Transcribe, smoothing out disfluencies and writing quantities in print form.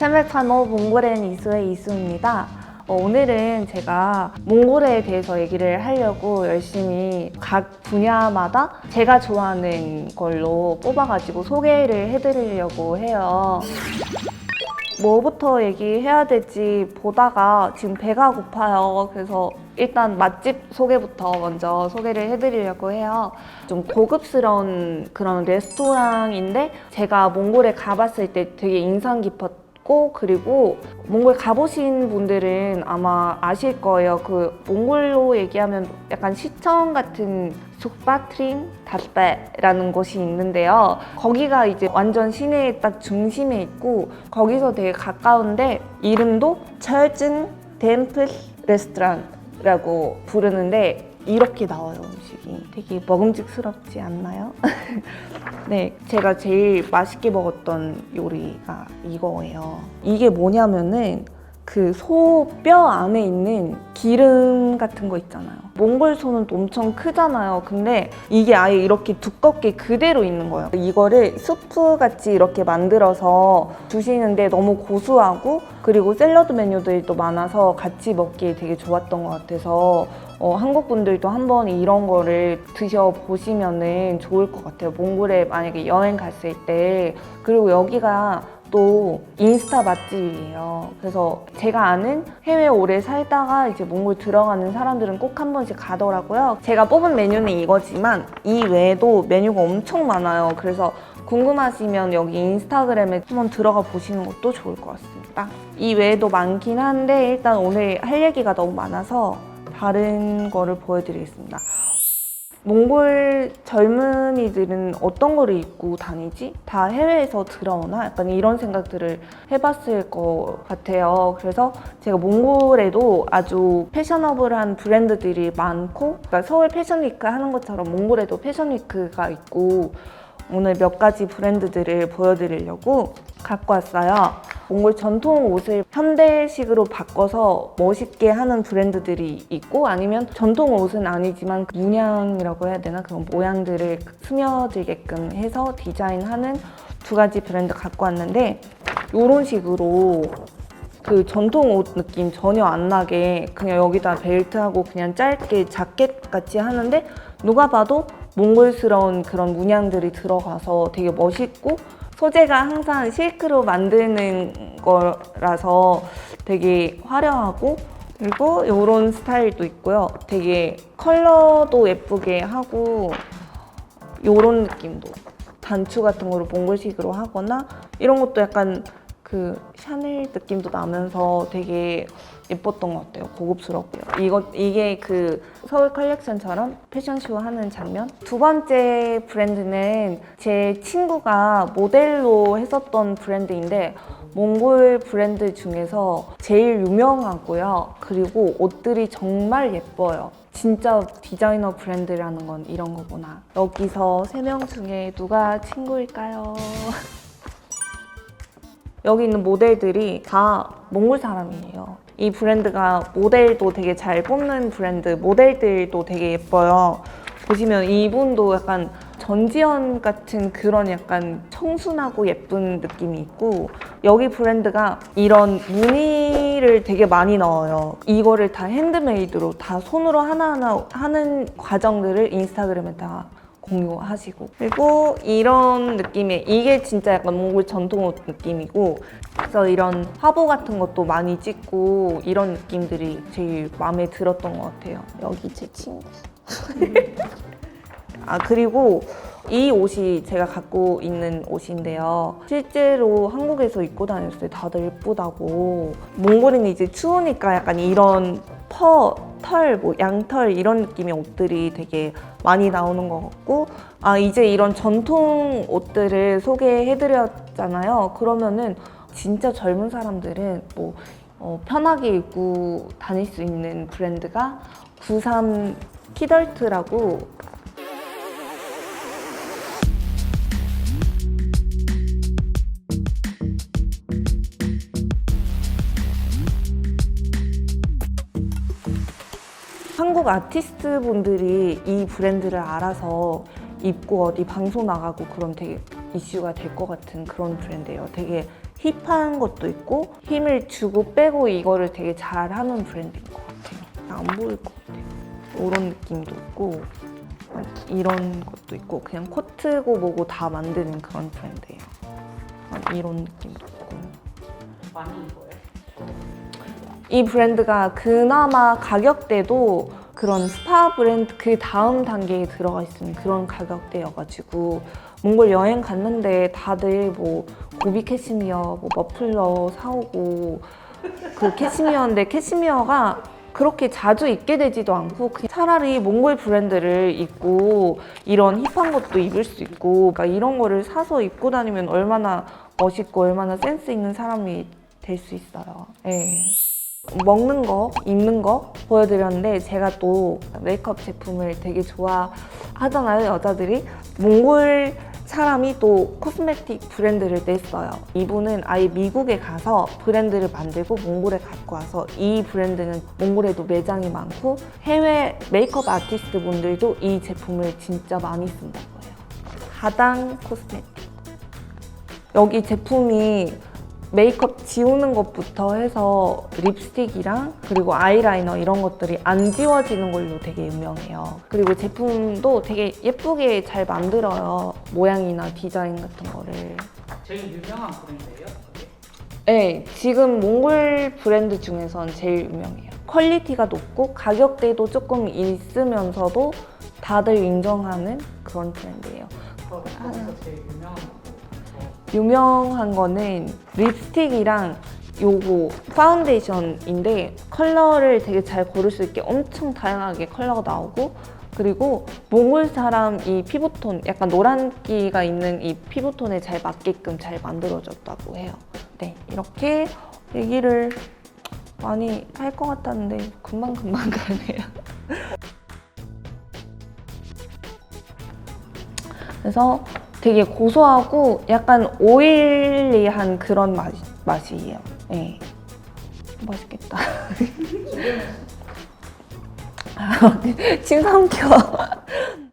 챈메카노 몽골엔 이수의 이수입니다. 오늘은 제가 몽골에 대해서 얘기를 하려고 열심히 각 분야마다 제가 좋아하는 걸로 뽑아가지고 소개를 해드리려고 해요. 뭐부터 얘기해야 될지 보다가 지금 배가 고파요. 그래서 일단 맛집 소개부터 먼저 소개를 해드리려고 해요. 좀 고급스러운 그런 레스토랑인데 제가 몽골에 가봤을 때 되게 인상 깊었고, 그리고 몽골 가보신 분들은 아마 아실 거예요. 그 몽골로 얘기하면 약간 시청 같은 숙바트림 다르베라는 곳이 있는데요. 거기가 이제 완전 시내의 딱 중심에 있고, 거기서 되게 가까운데 이름도 철진 템플 레스토랑이라고 부르는데 이렇게 나와요. 음식이 되게 먹음직스럽지 않나요? 네, 제가 제일 맛있게 먹었던 요리가 이거예요. 이게 뭐냐면은 그 소 뼈 안에 있는 기름 같은 거 있잖아요. 몽골 소는 또 엄청 크잖아요. 근데 이게 아예 이렇게 두껍게 그대로 있는 거예요. 이거를 수프 같이 이렇게 만들어서 주시는데 너무 고소하고, 그리고 샐러드 메뉴들도 많아서 같이 먹기에 되게 좋았던 것 같아서 한국 분들도 한번 이런 거를 드셔보시면 좋을 것 같아요. 몽골에 만약에 여행 갔을 때. 그리고 여기가 또 인스타 맛집이에요. 그래서 제가 아는 해외 오래 살다가 이제 몽골 들어가는 사람들은 꼭 한 번씩 가더라고요. 제가 뽑은 메뉴는 이거지만 이 외에도 메뉴가 엄청 많아요. 그래서 궁금하시면 여기 인스타그램에 한번 들어가 보시는 것도 좋을 것 같습니다. 이 외에도 많긴 한데 일단 오늘 할 얘기가 너무 많아서 다른 거를 보여드리겠습니다. 몽골 젊은이들은 어떤 거를 입고 다니지? 다 해외에서 들어오나? 약간 이런 생각들을 해봤을 것 같아요. 그래서 제가 몽골에도 아주 패셔너블한 브랜드들이 많고, 그러니까 서울 패션위크 하는 것처럼 몽골에도 패션위크가 있고, 오늘 몇 가지 브랜드들을 보여드리려고 갖고 왔어요. 몽골 전통 옷을 현대식으로 바꿔서 멋있게 하는 브랜드들이 있고, 아니면 전통 옷은 아니지만 문양이라고 해야 되나? 그런 모양들을 스며들게끔 해서 디자인하는 두 가지 브랜드 갖고 왔는데, 이런 식으로 그 전통 옷 느낌 전혀 안 나게 그냥 여기다 벨트하고 그냥 짧게 자켓 같이 하는데 누가 봐도 몽골스러운 그런 문양들이 들어가서 되게 멋있고, 소재가 항상 실크로 만드는 거라서 되게 화려하고, 그리고 이런 스타일도 있고요. 되게 컬러도 예쁘게 하고, 이런 느낌도 단추 같은 거로 몽골식으로 하거나 이런 것도 약간 그 샤넬 느낌도 나면서 되게 예뻤던 것 같아요. 고급스럽고요. 이게 그 서울 컬렉션처럼 패션쇼 하는 장면. 두 번째 브랜드는 제 친구가 모델로 했었던 브랜드인데 몽골 브랜드 중에서 제일 유명하고요. 그리고 옷들이 정말 예뻐요. 진짜 디자이너 브랜드라는 건 이런 거구나. 여기서 3명 중에 누가 친구일까요? 여기 있는 모델들이 다 몽골 사람이에요. 이 브랜드가 모델도 되게 잘 뽑는 브랜드, 모델들도 되게 예뻐요. 보시면 이분도 약간 전지현 같은 그런 약간 청순하고 예쁜 느낌이 있고, 여기 브랜드가 이런 무늬를 되게 많이 넣어요. 이거를 다 핸드메이드로 다 손으로 하나하나 하는 과정들을 인스타그램에 다 공유하시고, 그리고 이런 느낌의, 이게 진짜 약간 몽골 전통 옷 느낌이고, 그래서 이런 화보 같은 것도 많이 찍고 이런 느낌들이 제일 마음에 들었던 것 같아요. 여기 제 친구. 그리고 이 옷이 제가 갖고 있는 옷인데요. 실제로 한국에서 입고 다녔을 때 다들 예쁘다고. 몽골은 이제 추우니까 약간 이런 털, 뭐 양털 이런 느낌의 옷들이 되게 많이 나오는 것 같고, 이제 이런 전통 옷들을 소개해드렸잖아요. 그러면은 진짜 젊은 사람들은 뭐 편하게 입고 다닐 수 있는 브랜드가 93 키덜트라고, 한국 아티스트 분들이 이 브랜드를 알아서 입고 어디 방송 나가고 그럼 되게 이슈가 될 것 같은 그런 브랜드예요. 되게 힙한 것도 있고 힘을 주고 빼고 이거를 되게 잘하는 브랜드인 것 같아요. 안 보일 것 같아요. 이런 느낌도 있고 이런 것도 있고 그냥 코트고 뭐고 다 만드는 그런 브랜드예요. 이런 느낌도 있고. 많이 입어요? 이 브랜드가 그나마 가격대도 그런 스파 브랜드 그 다음 단계에 들어가 있는 그런 가격대여가지고 몽골 여행 갔는데 다들 뭐 고비 캐시미어, 뭐 머플러 사오고 그 캐시미어인데 캐시미어가 그렇게 자주 입게 되지도 않고 그냥 차라리 몽골 브랜드를 입고 이런 힙한 것도 입을 수 있고 그러니까 이런 거를 사서 입고 다니면 얼마나 멋있고 얼마나 센스 있는 사람이 될 수 있어요. 네. 먹는 거, 입는 거 보여드렸는데 제가 또 메이크업 제품을 되게 좋아하잖아요, 여자들이. 몽골 사람이 또 코스메틱 브랜드를 냈어요. 이분은 아예 미국에 가서 브랜드를 만들고 몽골에 갖고 와서 이 브랜드는 몽골에도 매장이 많고 해외 메이크업 아티스트 분들도 이 제품을 진짜 많이 쓴다고 해요. 하당 코스메틱. 여기 제품이 메이크업 지우는 것부터 해서 립스틱이랑 그리고 아이라이너 이런 것들이 안 지워지는 걸로 되게 유명해요. 그리고 제품도 되게 예쁘게 잘 만들어요. 모양이나 디자인 같은 거를. 제일 유명한 브랜드예요? 그게? 네, 지금 몽골 브랜드 중에선 제일 유명해요. 퀄리티가 높고 가격대도 조금 있으면서도 다들 인정하는 그런 브랜드예요. 거기서 제일 유명한 거. 유명한 거는 립스틱이랑 요거 파운데이션인데 컬러를 되게 잘 고를 수 있게 엄청 다양하게 컬러가 나오고 그리고 몽골 사람 이 피부톤 약간 노란기가 있는 이 피부톤에 잘 맞게끔 잘 만들어졌다고 해요. 네, 이렇게 얘기를 많이 할 것 같았는데 금방금방 가네요. 그래서 되게 고소하고 약간 오일리한 그런 맛이에요. 네. 맛있겠다. 침 삼켜.